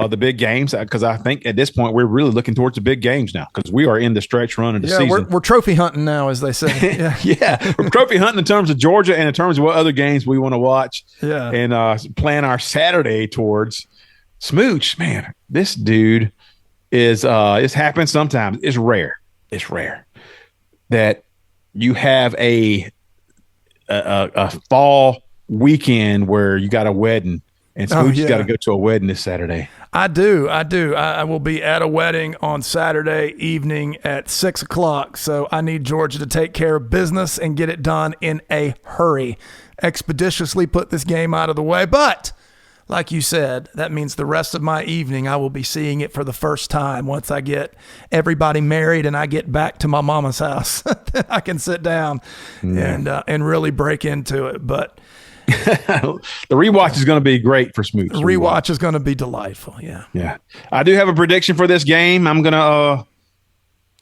the big games, because I think at this point we're really looking towards the big games now, because we are in the stretch run of the season. We're trophy hunting now, as they say. Yeah. We're trophy hunting in terms of Georgia and in terms of what other games we want to watch. Yeah. And plan our Saturday towards. Smooch, man, this dude is it's happened sometimes. It's rare that you have a fall weekend where you got a wedding, and Smooch has got to go to a wedding this Saturday. I do. I will be at a wedding on Saturday evening at 6:00. So I need Georgia to take care of business and get it done in a hurry. expeditiously put this game out of the way. But like you said, that means the rest of my evening I will be seeing it for the first time. Once I get everybody married and I get back to my mama's house, then I can sit down and really break into it. But the rewatch is going to be great for Smooch. Rewatch is going to be delightful. Yeah. Yeah. I do have a prediction for this game. I'm going to,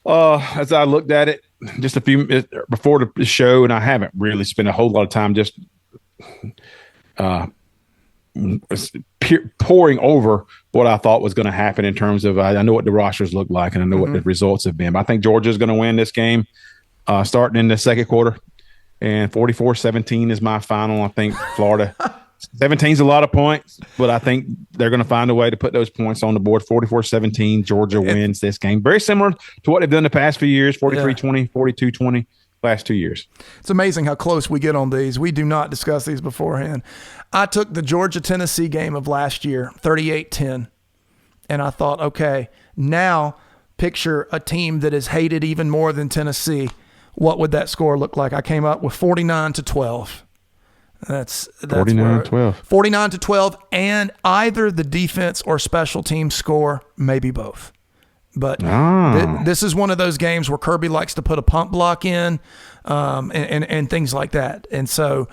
as I looked at it just a few minutes before the show, and I haven't really spent a whole lot of time just pouring over what I thought was going to happen in terms of, I know what the rosters look like and I know what the results have been. But I think Georgia's going to win this game starting in the second quarter. And 44-17 is my final. I think Florida 17 is a lot of points, but I think they're going to find a way to put those points on the board. 44-17, Georgia wins this game. Very similar to what they've done the past few years, 43-20, 42-20, last 2 years. It's amazing how close we get on these. We do not discuss these beforehand. I took the Georgia-Tennessee game of last year, 38-10, and I thought, okay, now picture a team that is hated even more than Tennessee. What would that score look like? I came up with 49-12. That's 49-12. 49-12, and either the defense or special teams score, maybe both. But this is one of those games where Kirby likes to put a pump block in, and things like that. And so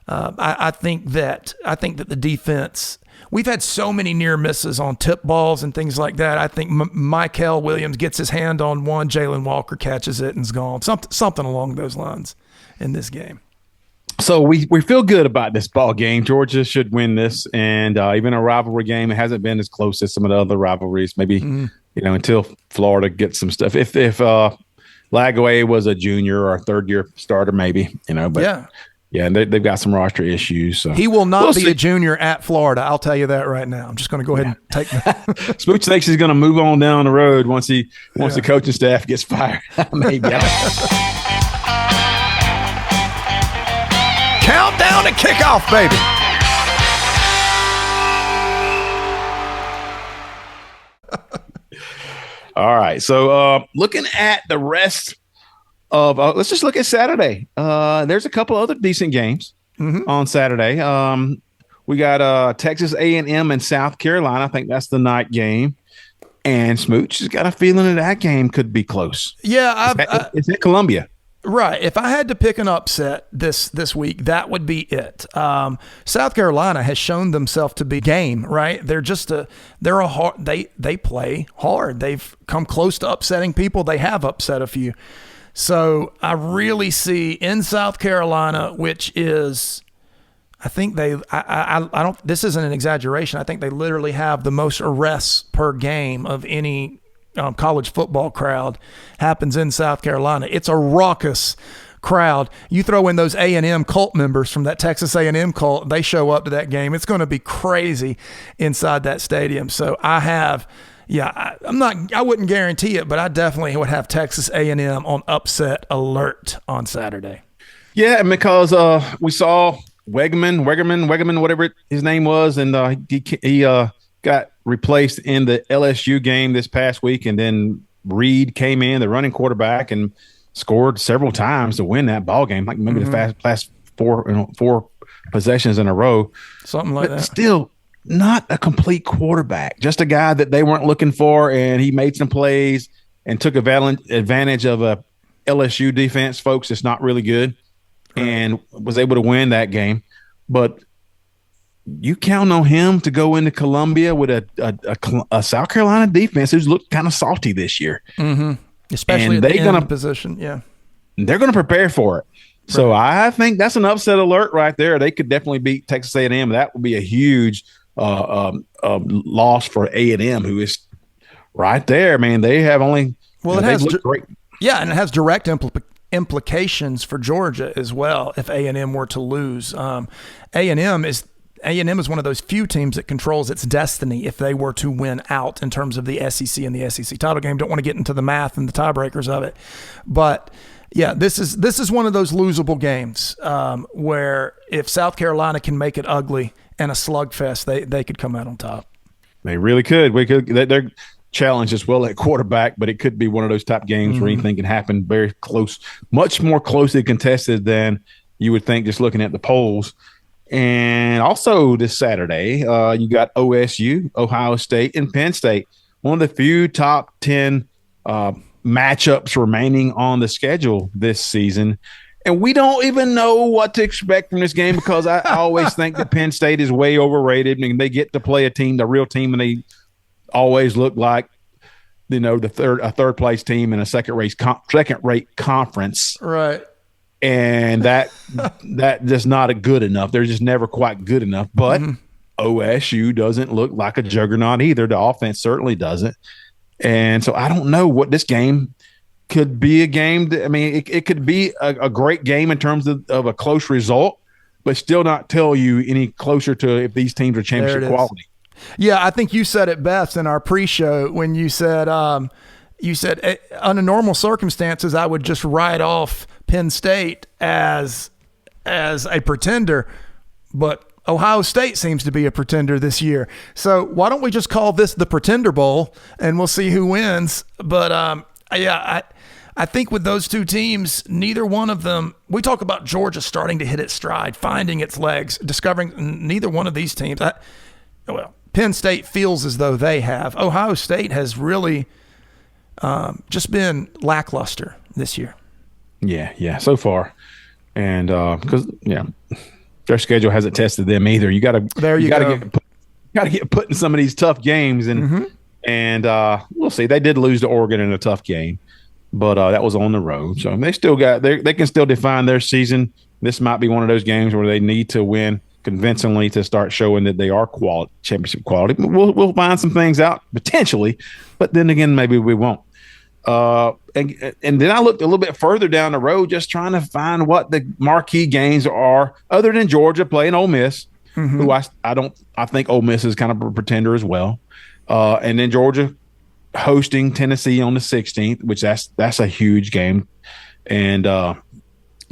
I think that the defense. We've had so many near misses on tip balls and things like that. I think Michael Williams gets his hand on one, Jalen Walker catches it and is gone. Something along those lines in this game. So we feel good about this ball game. Georgia should win this, and even a rivalry game, it hasn't been as close as some of the other rivalries. Maybe until Florida gets some stuff. If Lagaway was a junior or a third year starter, maybe But yeah, and they've got some roster issues. So he will not be a junior at Florida. I'll tell you that right now. I'm just going to go ahead and take that. Smooch thinks he's going to move on down the road once the coaching staff gets fired. Maybe. Countdown to kickoff, baby. All right. So looking at the rest of let's just look at Saturday. There's a couple other decent games on Saturday. We got Texas A&M and South Carolina. I think that's the night game. And Smooch has got a feeling that game could be close. Yeah, it's at Columbia. Right. If I had to pick an upset this week, that would be it. South Carolina has shown themselves to be game, right? They play hard. They've come close to upsetting people. They have upset a few. So I really see in South Carolina, which is, I think this isn't an exaggeration. I think they literally have the most arrests per game of any college football crowd happens in South Carolina. It's a raucous crowd. You throw in those A&M cult members from that Texas A&M cult, they show up to that game. It's going to be crazy inside that stadium. So I wouldn't guarantee it, but I definitely would have Texas A&M on upset alert on Saturday. Yeah, because we saw Wegerman, whatever his name was, and he got replaced in the LSU game this past week, and then Reed came in, the running quarterback, and scored several times to win that ball game, like maybe the last four possessions in a row. Something like but that. Still not a complete quarterback, just a guy that they weren't looking for, and he made some plays and took advantage of a LSU defense, folks. It's not really good, and was able to win that game. But you count on him to go into Columbia with a South Carolina defense who's looked kind of salty this year. Especially at the end position. Yeah. They're going to prepare for it. Right. So I think that's an upset alert right there. They could definitely beat Texas A&M. That would be a huge loss for A&M, who is right there, man. They have only – it has great. Yeah, and it has direct implications for Georgia as well if A&M were to lose. A&M is one of those few teams that controls its destiny if they were to win out in terms of the SEC and the SEC title game. Don't want to get into the math and the tiebreakers of it. But, yeah, this is one of those losable games where if South Carolina can make it ugly and a slugfest, they could come out on top. They really could. They're challenged as well at quarterback, but it could be one of those type games where anything can happen very close, much more closely contested than you would think just looking at the polls. And also this Saturday, you got OSU, Ohio State, and Penn State. One of the few top 10 matchups remaining on the schedule this season. And we don't even know what to expect from this game because I always think that Penn State is way overrated. I mean, they get to play the real team, and they always look like, a third place team in a second rate conference. Right. And that just not good enough. They're just never quite good enough. But OSU doesn't look like a juggernaut either. The offense certainly doesn't. And so I don't know what this game could be a game. It could be a great game in terms of a close result, but still not tell you any closer to if these teams are championship quality. Yeah, I think you said it best in our pre-show when you said under normal circumstances I would just write off Penn State as a pretender, but Ohio State seems to be a pretender this year. So why don't we just call this the Pretender Bowl and we'll see who wins? But I think with those two teams, neither one of them, we talk about Georgia starting to hit its stride, finding its legs, discovering neither one of these teams. Penn State feels as though they have. Ohio State has really just been lackluster this year. Yeah, so far. And because, their schedule hasn't tested them either. You got to get put in some of these tough games. And we'll see. They did lose to Oregon in a tough game. But that was on the road. So they can still define their season. This might be one of those games where they need to win convincingly to start showing that they are championship quality. We'll find some things out potentially, but then again, maybe we won't. And then I looked a little bit further down the road, just trying to find what the marquee games are, other than Georgia playing Ole Miss, who I think Ole Miss is kind of a pretender as well. And then Georgia hosting Tennessee on the 16th, which that's a huge game, and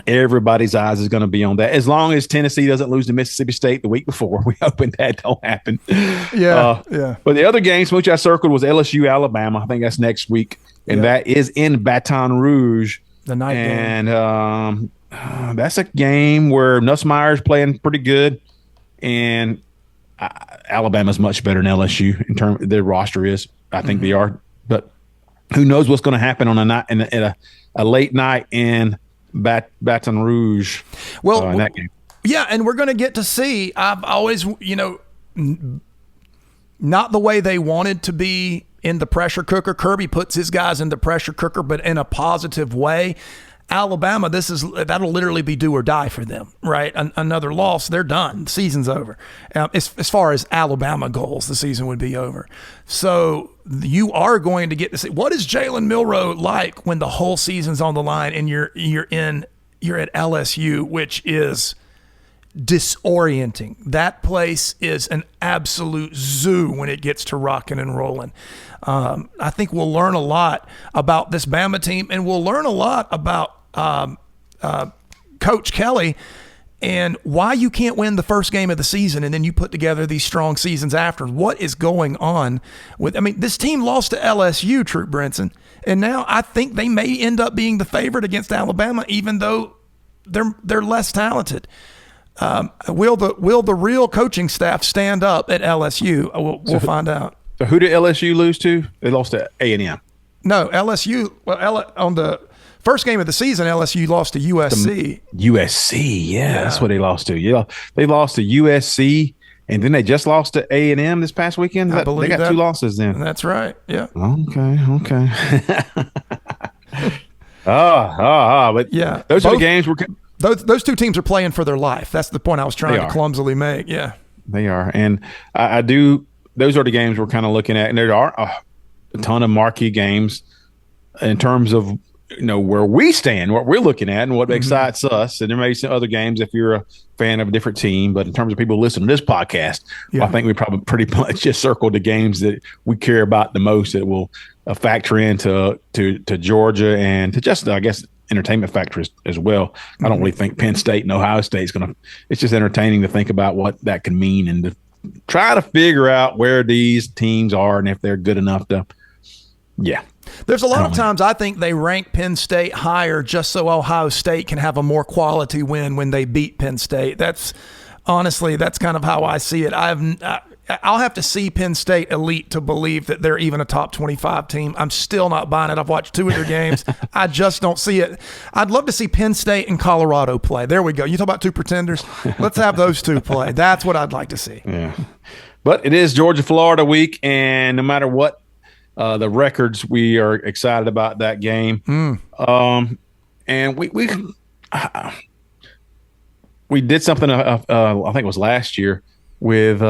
everybody's eyes is going to be on that. As long as Tennessee doesn't lose to Mississippi State the week before, we hoping that don't happen. Yeah. But the other games which I circled was LSU Alabama. I think that's next week, and that is in Baton Rouge. The night game. And that's a game where Nussmeier's playing pretty good, and Alabama's much better than LSU in terms of their roster is. I think they are, but who knows what's going to happen on a night in a late night in Baton Rouge. Well, in that game. Yeah, and we're going to get to see. I've always, not the way they wanted to be in the pressure cooker. Kirby puts his guys in the pressure cooker, but in a positive way. Alabama, that'll literally be do or die for them, right? Another loss, they're done. The season's over. As far as Alabama goals, the season would be over. So you are going to get to see what is Jalen Milroe like when the whole season's on the line and you're at LSU, which is disorienting. That place is an absolute zoo when it gets to rocking and rolling. I think we'll learn a lot about this Bama team, and we'll learn a lot about Coach Kelly and why you can't win the first game of the season and then you put together these strong seasons after. What is going on with? This team lost to LSU, Troup Brinson, and now I think they may end up being the favorite against Alabama, even though they're less talented. Will the real coaching staff stand up at LSU? We'll find out. So who did LSU lose to? They lost to A&M. No, LSU. Well, on the first game of the season, LSU lost to USC. That's what they lost to. Yeah, they lost to USC, and then they just lost to A&M this past weekend. I believe they got 2 losses then. That's right. Yeah. Okay. But yeah, those are the games where those two teams are playing for their life. That's the point I was trying to clumsily make. Yeah, they are, and I do. Those are the games we're kind of looking at, and there are a ton of marquee games in terms of where we stand, what we're looking at, and what excites us. And there may be some other games if you're a fan of a different team, but in terms of people listening to this podcast, I think we probably pretty much just circled the games that we care about the most that will factor into to Georgia and to just, I guess, entertainment factor as well. I don't really think Penn State and Ohio State is going to. It's just entertaining to think about what that can mean and to try to figure out where these teams are and if they're good enough to. Yeah, There's a lot of times I think they rank Penn State higher just so Ohio State can have a more quality win when they beat Penn State. That's kind of how I see it. I'll have to see Penn State elite to believe that they're even a top 25 team. I'm still not buying it. I've watched 2 of their games. I just don't see it. I'd love to see Penn State and Colorado play. There we go. You talk about 2 pretenders. Let's have those 2 play. That's what I'd like to see. Yeah. But it is Georgia-Florida week, and no matter what the records, we are excited about that game. And we did something, I think it was last year, with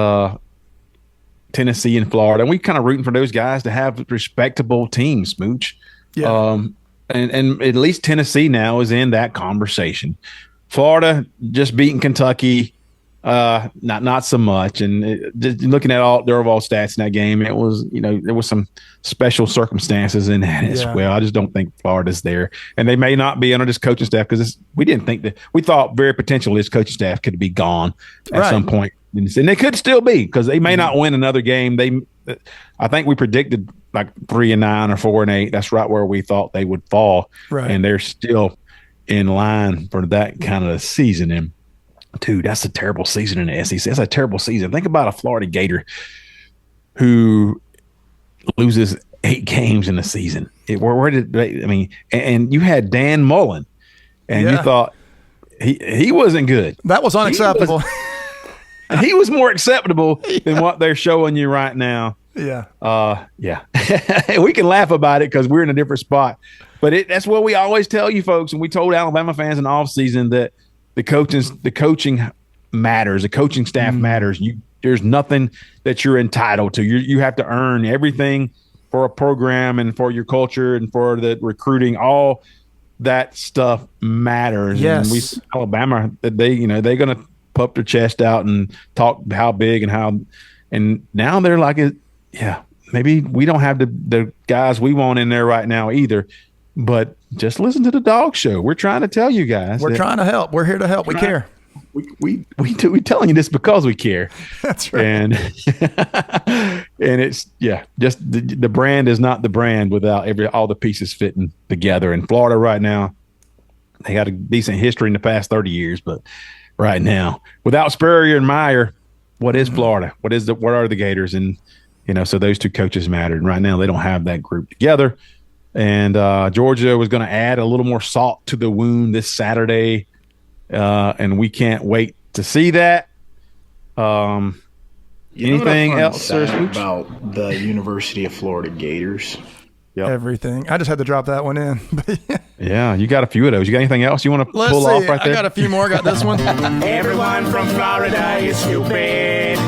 Tennessee and Florida, and we kind of rooting for those guys to have respectable teams, Smooch. Yeah. And at least Tennessee now is in that conversation. Florida just beating Kentucky, not so much. And just looking at all their overall stats in that game, it was, there was some special circumstances in that as well. I just don't think Florida's there, and they may not be under this coaching staff because we thought very potentially this coaching staff could be gone at some point. And they could still be because they may not win another game. I think we predicted like 3-9 or 4-8. That's right where we thought they would fall. Right. And they're still in line for that kind of season. And dude, that's a terrible season in the SEC. That's a terrible season. Think about a Florida Gator who loses 8 games in the season. Where did they? I mean, and you had Dan Mullen, and you thought he wasn't good. That was unacceptable. He was more acceptable than what they're showing you right now. Yeah. We can laugh about it because we're in a different spot. But that's what we always tell you folks, and we told Alabama fans in the offseason that the coaching matters. The coaching staff matters. There's nothing that you're entitled to. You have to earn everything for a program and for your culture and for the recruiting. All that stuff matters. Yes. And we Alabama, they're going to puff their chest out and talk how big and now they're like, maybe we don't have the guys we want in there right now either. But just listen to the Dawg Show. We're trying to tell you guys. We're trying to help. We're here to help. We care. We're telling you this because we care. That's right. And it's just the brand is not the brand without all the pieces fitting together. In Florida right now, they got a decent history in the past 30 years, but right now, without Spurrier and Meyer, what is Florida? What are the Gators? And so those 2 coaches mattered. And right now, they don't have that group together. And Georgia was going to add a little more salt to the wound this Saturday, and we can't wait to see that. Anything else about the University of Florida Gators? Yep. Everything. I just had to drop that one in. Yeah, you got a few of those. You got anything else you want to pull off right there? I got a few more. I got this one. Everyone from Florida is stupid.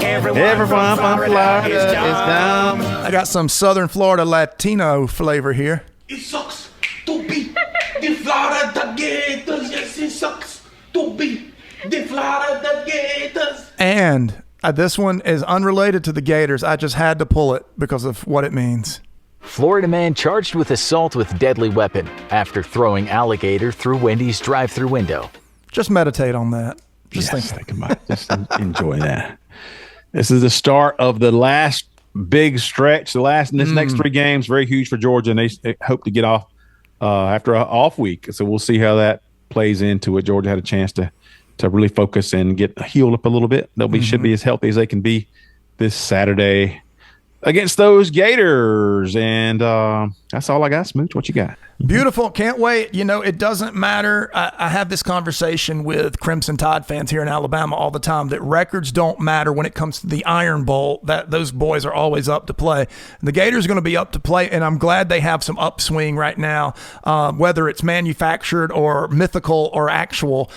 Everyone from Florida is dumb. I got some Southern Florida Latino flavor here. It sucks to be the Florida Gators. Yes, it sucks to be the Florida Gators. And this one is unrelated to the Gators. I just had to pull it because of what it means. Florida man charged with assault with deadly weapon after throwing alligator through Wendy's drive-through window. Just meditate on that. Just think about it. Just enjoy that. This is the start of the last big stretch. This next 3 games, very huge for Georgia, and they hope to get off after an off week. So we'll see how that plays into it. Georgia had a chance to really focus and get healed up a little bit. They'll should be as healthy as they can be this Saturday against those Gators. And that's all I got. Smooch, what you got? Beautiful. Can't wait. It doesn't matter. I have this conversation with Crimson Tide fans here in Alabama all the time that records don't matter when it comes to the Iron Bowl, that those boys are always up to play. The Gators are going to be up to play, and I'm glad they have some upswing right now, whether it's manufactured or mythical or actual.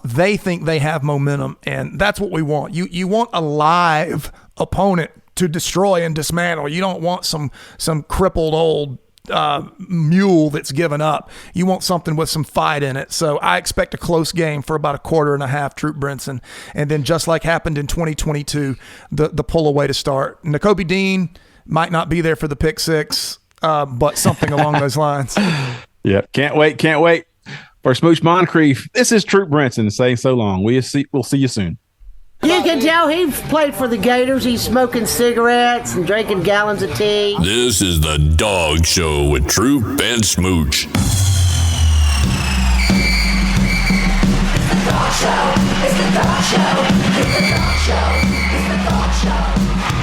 They think they have momentum, and that's what we want. You want a live opponent to destroy and dismantle. You don't want some crippled old mule that's given up. You want something with some fight in it. So I expect a close game for about a quarter and a half, Troup Brinson. And then just like happened in 2022, the pull away to start. Nakobe Dean might not be there for the pick 6, but something along those lines. Yeah, can't wait. For Smooch Moncrief, this is Troup Brinson saying so long. We'll see you soon. You can tell he played for the Gators. He's smoking cigarettes and drinking gallons of tea. This is the Dog Show with Troup and Smooch. Dog Show, it's the Dog Show, it's the Dog Show, it's the Dog Show.